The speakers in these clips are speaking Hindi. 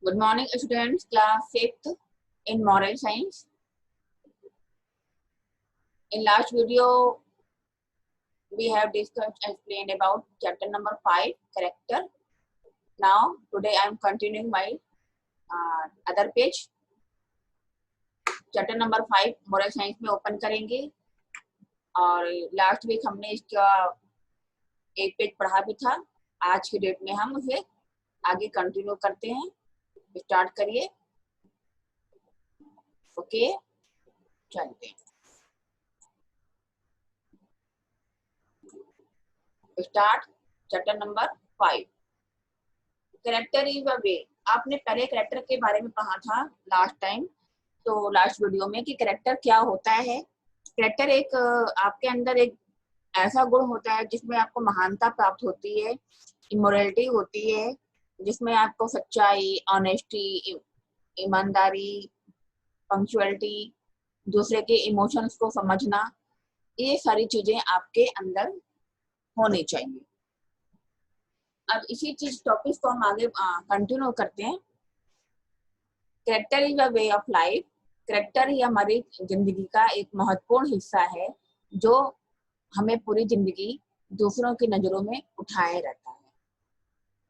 Good morning, students. Class 6th in moral science. In last video, we have discussed and explained about chapter number 5, character. Now, today I am continuing my other page. Chapter number 5 moral science में ओपन करेंगे और लास्ट वीक हमने इसका एक पेज पढ़ा भी था। आज की डेट में हम उसे आगे कंटिन्यू करते हैं। स्टार्ट करिए। ओके, चलते हैं। Start chapter number 5। Character is a way. आपने पहले कैरेक्टर के बारे में पढ़ा था लास्ट टाइम, तो लास्ट वीडियो में कि कैरेक्टर क्या होता है। कैरेक्टर एक आपके अंदर एक ऐसा गुण होता है जिसमें आपको महानता प्राप्त होती है, इमोरलिटी होती है, जिसमें आपको सच्चाई, ऑनेस्टी, ईमानदारी, पंक्चुअलिटी, दूसरे के इमोशंस को समझना, ये सारी चीजें आपके अंदर होनी चाहिए। अब इसी चीज टॉपिक को हम आगे कंटिन्यू करते हैं। Character is a way of life. Character ही हमारी जिंदगी का एक महत्वपूर्ण हिस्सा है जो हमें पूरी जिंदगी दूसरों की नजरों में उठाए रहता है।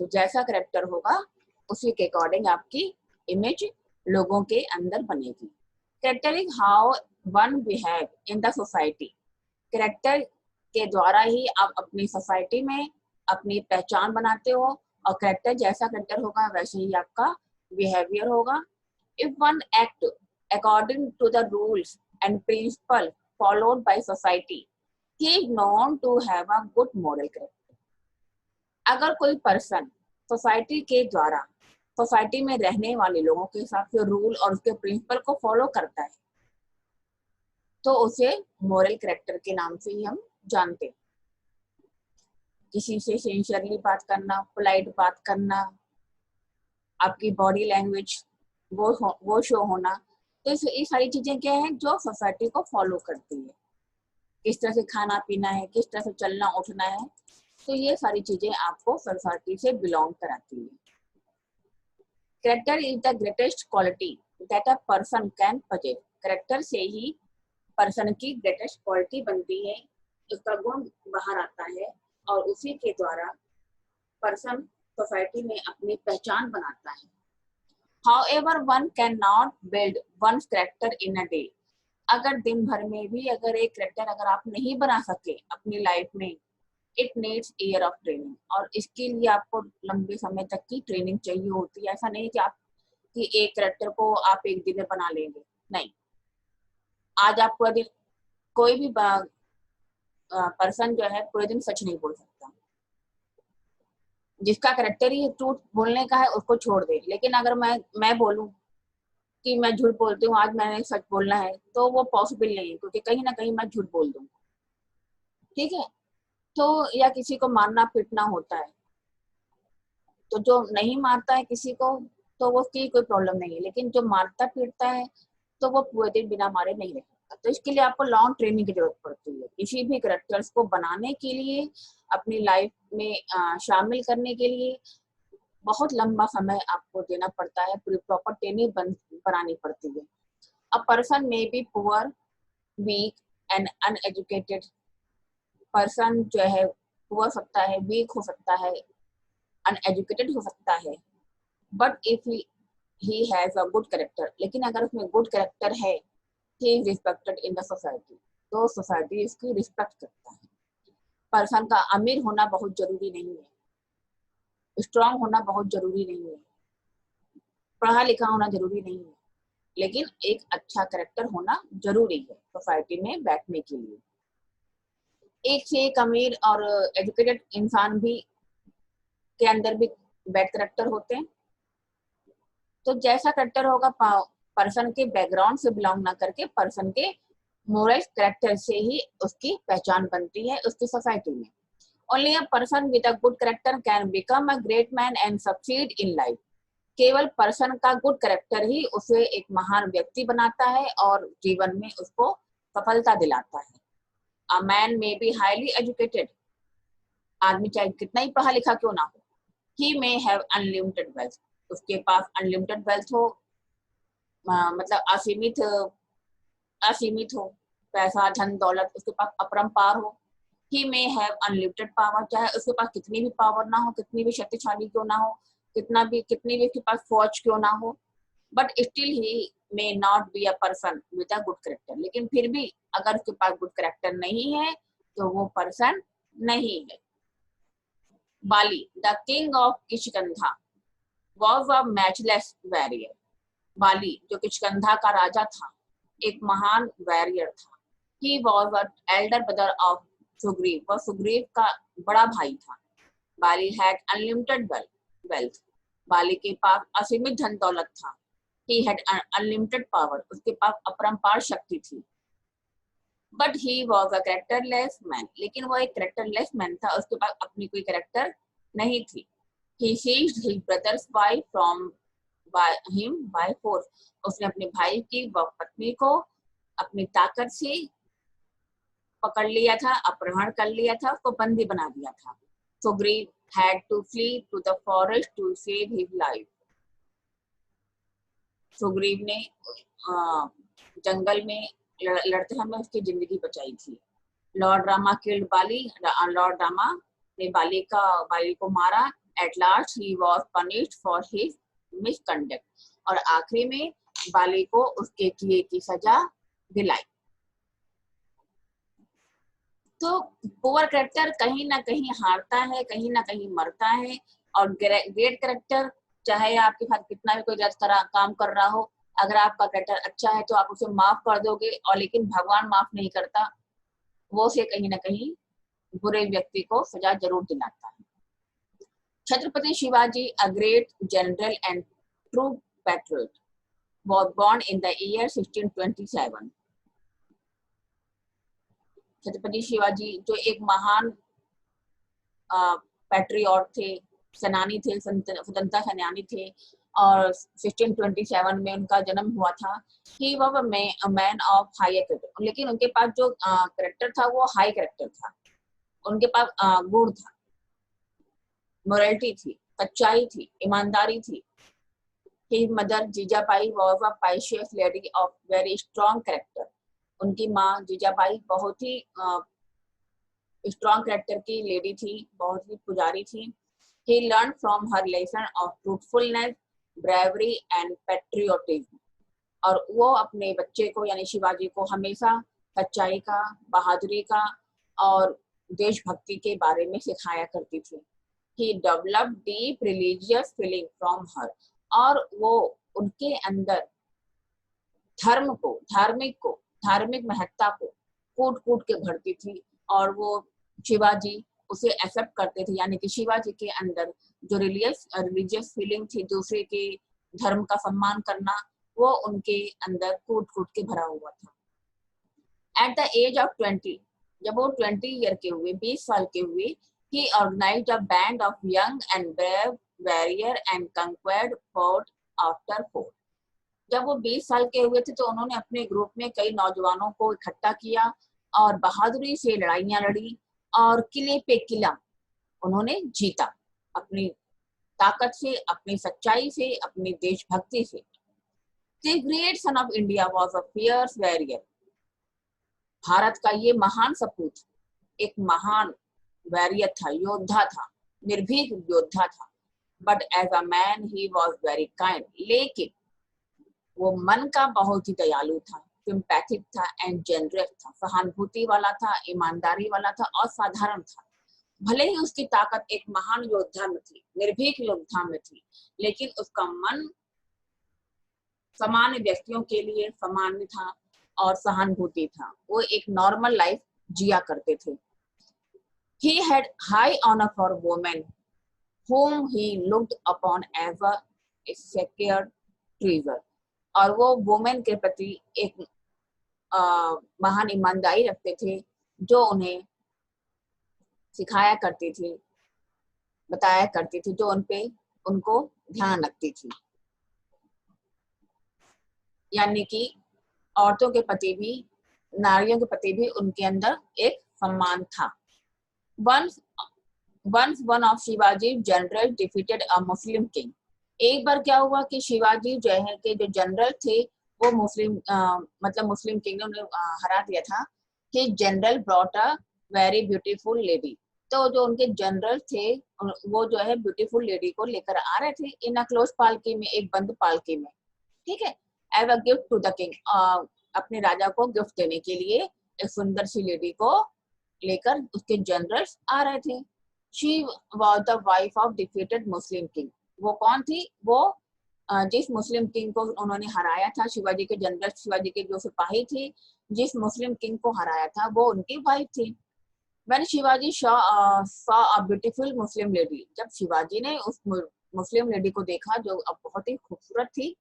तो जैसा कैरेक्टर होगा उसी के अकॉर्डिंग आपकी इमेज लोगों के अंदर बनेगी। Character is how one behave in the society. Character के द्वारा ही आप अपनी सोसाइटी में अपनी पहचान बनाते हो और कैरेक्टर जैसा कैरेक्टर होगा वैसे ही आपका बिहेवियर होगा। If one act according to the rules and principle followed by society, he is known to have a good moral character. अगर कोई पर्सन सोसाइटी के द्वारा सोसाइटी में रहने वाले लोगों के हिसाब से रूल और उसके प्रिंसिपल को फॉलो करता है तो उसे मोरल कैरेक्टर के नाम से ही हम जानते हैं। किसी से सिंसियरली बात करना, पोलाइट बात करना, आपकी बॉडी लैंग्वेज वो शो होना, तो ये सारी चीजें क्या है जो सोसाइटी को फॉलो करती है। किस तरह से खाना पीना है, किस तरह से चलना उठना है, तो ये सारी चीजें आपको सोसाइटी से बिलोंग कराती है। Character is the greatest quality that a person can possess. Character से ही पर्सन की ग्रेटेस्ट क्वालिटी बनती है, उसका गुण बाहर आता है और उसी के द्वारा पर्सन सोसाइटी में अपनी पहचान बनाता है। However, one cannot build one's character in a day. अगर दिन भर में भी अगर एक कैरेक्टर अगर आप नहीं बना सके अपनी लाइफ में, it needs year of training. और इसके लिए आपको लंबे समय तक की ट्रेनिंग चाहिए होती है। ऐसा नहीं कि आप कि एक कैरेक्टर को आप एक दिन में बना लेंगे, नहीं। आज आप पूरा दिन कोई भी पर्सन जो है पूरे दिन सच नहीं बोल सकता। जिसका कैरेक्टर ही झूठ बोलने का है उसको छोड़ दे, लेकिन अगर मैं बोलूं कि मैं झूठ बोलती हूँ, आज मैंने सच बोलना है, तो वो पॉसिबल नहीं है क्योंकि कहीं ना कहीं मैं झूठ बोल दूंगा। ठीक है, तो या किसी को मारना पीटना होता है, तो जो नहीं मारता है किसी को तो वो उसकी कोई प्रॉब्लम नहीं है, लेकिन जो मारता पीटता है तो वो पूरे दिन बिना मारे नहीं रह सकता। तो इसके लिए आपको लॉन्ग ट्रेनिंग की जरूरत पड़ती है। किसी भी कैरेक्टर्स को बनाने के लिए, अपनी लाइफ में शामिल करने के लिए बहुत लंबा समय आपको देना पड़ता है, पूरी प्रॉपर ट्रेनिंग बनानी पड़ती है। A person may be poor, weak and uneducated. Person जो है पुअर सकता है, वीक हो सकता है, अनएजुकेटेड हो सकता है, but if he has a good character, लेकिन अगर उसमें गुड कैरेक्टर है, he is respected in the society, तो सोसाइटी इसकी रिस्पेक्ट करता है। पर्सन का अमीर होना बहुत जरूरी नहीं है, स्ट्रांग होना बहुत जरूरी नहीं है, पढ़ा लिखा होना जरूरी नहीं है, लेकिन एक अच्छा कैरेक्टर होना जरूरी है सोसाइटी में बैठने के लिए। एक से एक अमीर और एजुकेटेड इंसान भी के अंदर भी बैड कैरेक्टर होते हैं। तो जैसा कैरेक्टर होगा पर्सन के बैकग्राउंड से बिलोंग ना करके पर्सन के मोरल कैरेक्टर से ही उसकी पहचान बनती है उसकी सोसाइटी में। Only a person with a good character can become a great man and succeed in life. केवल पर्सन का गुड कैरेक्टर ही उसे एक महान व्यक्ति बनाता है और जीवन में उसको सफलता दिलाता है। A man may be highly educated. आदमी चाहे कितना ही पढ़ा लिखा क्यों ना हो, he may have unlimited wealth, उसके पास अनलिमिटेड वेल्थ हो, मतलब असीमित हो, पैसा धन दौलत उसके पास अपरंपार हो। ही मे हैव अनलिमिटेड पावर, चाहे उसके पास कितनी भी पावर ना हो, कितनी भी शक्तिशाली क्यों ना हो, कितनी भी उसके पास फौज क्यों ना हो, but still he may not be a person with a good character. लेकिन फिर भी अगर उसके पास गुड करेक्टर नहीं है तो वो पर्सन नहीं है। Bali the king of Kishkindha was a matchless warrior. Bali जो किशकंधा का राजा था, एक महान वॉरियर था। He was a elder brother of Sugriva, वह सुग्रीव का बड़ा भाई था। Bali had unlimited wealth, Bali के पास असीमित धन दौलत था। He had unlimited power, उसके पास अपरंपार शक्ति थी। But he was a characterless man, लेकिन वो एक characterless man था, उसके पास अपनी कोई character नहीं थी। He seized his brother's wife from him by force, उसने अपने भाई की पत्नी को अपनी ताकत से पकड़ लिया था, अपहरण कर लिया था, उसको बंदी बना दिया था। Sugriv had to flee to the forest to save his life. Sugriva ने जंगल में लड़ते समय उसकी जिंदगी बचाई थी। लॉर्ड रामा किल्ड बाली, लॉर्ड रामा ने बाली को मारा। At last he was punished for his misconduct, और आखिरी में बाली को उसके किए की सजा दिलाई। तो पुअर कैरेक्टर कहीं ना कहीं हारता है, कहीं ना कहीं मरता है, और ग्रेट कैरेक्टर चाहे आपके साथ कितना भी कोई गलत काम कर रहा हो, अगर आपका कैरेक्टर अच्छा है तो आप उसे माफ कर दोगे, और लेकिन भगवान माफ नहीं करता, वो से कहीं ना कहीं बुरे व्यक्ति को सजा जरूर दिलाता है। Chhatrapati Shivaji, a great general and true patriot, was born in the year 1627. Chhatrapati Shivaji जो एक महान पैट्रियट थे, सेनानी थे, स्वतंत्रता सेनानी थे, और 1627 में उनका जन्म हुआ था। He was a man of high character, लेकिन उनके पास जो कैरेक्टर था वो हाई कैरेक्टर था, उनके पास गुण था, मोरालिटी थी, सच्चाई थी, ईमानदारी थी। His mother Jijabai was a pious lady of very strong character. उनकी माँ जीजाबाई बहुत ही स्ट्रॉन्ग कैरेक्टर की लेडी थी, बहुत ही पुजारी थी। He learned from her lesson of truthfulness, bravery and patriotism. और वो अपने बच्चे को यानी शिवाजी को हमेशा सच्चाई का, बहादुरी का और देशभक्ति के बारे में सिखाया करती थी। He developed deep religious feeling from her. और वो उनके अंदर धार्मिक महत्ता को कूट कूट के भरती थी, और वो शिवाजी उसे एक्सेप्ट करते थे, यानी कि शिवाजी के अंदर जो रिलीजियस फीलिंग थी, दूसरे के धर्म का सम्मान करना, वो उनके अंदर कूट कूट के भरा हुआ था। एट द एज ऑफ 20, जब वो 20 ईयर के हुए, 20 साल के हुए, he organized a band of young and brave warrior and conquered fort after fort. जब वो 20 साल के हुए थे तो उन्होंने अपने ग्रुप में कई नौजवानों को इकट्ठा किया और बहादुरी से लड़ाइयां लड़ी, और किले पे किला उन्होंने जीता, अपनी ताकत से, अपनी सच्चाई से, अपनी देशभक्ति से। The great son of India was a fierce warrior. Bharat का ये महान सपूत एक महान वॉरियर था, योद्धा था, निर्भीक योद्धा था। But as a man he was very kind, लेकिन वो मन का बहुत ही दयालु था, सिंपैथिक था एंड जेनरस था, सहानुभूति वाला था, ईमानदारी वाला था और साधारण था। भले ही उसकी ताकत एक महान योद्धा में थी, निर्भीक योद्धा में थी, लेकिन उसका मन सामान्य व्यक्तियों के लिए सामान्य था और सहानुभूति था। वो एक नॉर्मल लाइफ जिया करते थे। He had high honor for women, whom he looked upon as a sacred treasure. और वो वुमेन के प्रति एक महान ईमानदारी रखते थे, जो उन्हें सिखाया करती थी, बताया करती थी, जो उनको ध्यान रखती थी। यानी कि औरतों के प्रति भी, नारियों के प्रति भी उनके अंदर एक सम्मान था। Once one of Shivaji's generals defeated a Muslim king. एक बार क्या हुआ कि शिवाजी जो है के जो जनरल थे वो मुस्लिम मतलब मुस्लिम किंगडम ने हरा दिया था कि general brought a very beautiful lady. तो जो उनके जनरल थे वो जो है ब्यूटीफुल लेडी को लेकर आ रहे थे इन अ क्लोज पालकी में, एक बंद पालकी में, ठीक है, as a gift to the king, अपने राजा को गिफ्ट देने के लिए एक सुंदर सी लेडी को लेकर उसके जनरल्स आ रहे थे। She was the wife of defeated Muslim king. वो कौन थी? वो जिस मुस्लिम किंग को उन्होंने हराया था, शिवाजी के जनरल, शिवाजी के जो सिपाही थे, जिस मुस्लिम किंग को हराया था वो उनकी वाइफ थी। When Shivaji saw a beautiful Muslim lady, जब शिवाजी ने उस मुस्लिम लेडी को देखा जो अब बहुत ही खूबसूरत थी,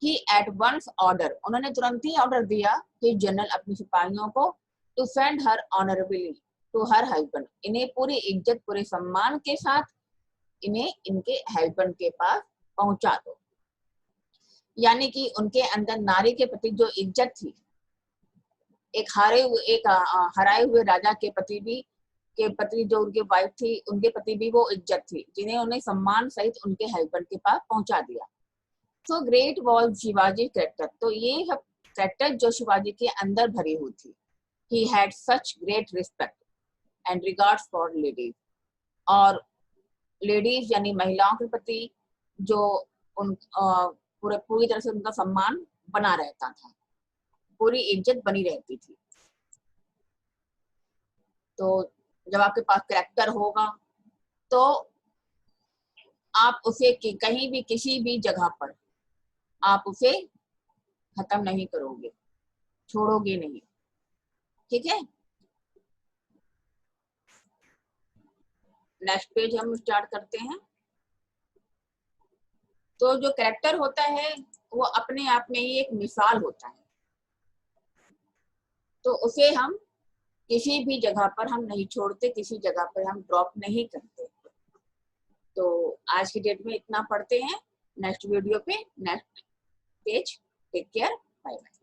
ही एट वंस ऑर्डर, उन्होंने तुरंत ही ऑर्डर दिया कि जनरल अपने सिपाहियों को to send her honourably to her husband, इन्हें पूरी इज्जत पूरे सम्मान के साथ इन्हें इनके हस्बैंड के पास पहुंचा दो। यानी कि उनके अंदर नारी के प्रति जो इज्जत थी, एक हराए हुए राजा के प्रति भी, के प्रति जो उनकी वाइफ थी उनके प्रति भी वो इज्जत थी, जिन्हें उन्हें सम्मान सहित उनके हस्बैंड के पास पहुंचा दिया। So great was Shivaji character, तो ये कैरेक्टर जो शिवाजी के अंदर भरी हुई थी। He had such great respect and regards for ladies, और लेडीज यानी महिलाओं के प्रति जो उन पूरी तरह से उनका सम्मान बना रहता था, पूरी इज्जत बनी रहती थी। तो जब आपके पास कैरेक्टर होगा तो आप उसे कहीं भी किसी भी जगह पर आप उसे खत्म नहीं करोगे, छोड़ोगे नहीं, ठीक है। नेक्स्ट पेज हम स्टार्ट करते हैं। तो जो कैरेक्टर होता है वो अपने आप में ही एक मिसाल होता है, तो उसे हम किसी भी जगह पर हम नहीं छोड़ते, किसी जगह पर हम ड्रॉप नहीं करते। तो आज की डेट में इतना पढ़ते हैं, नेक्स्ट वीडियो पे next page. Take care, bye bye.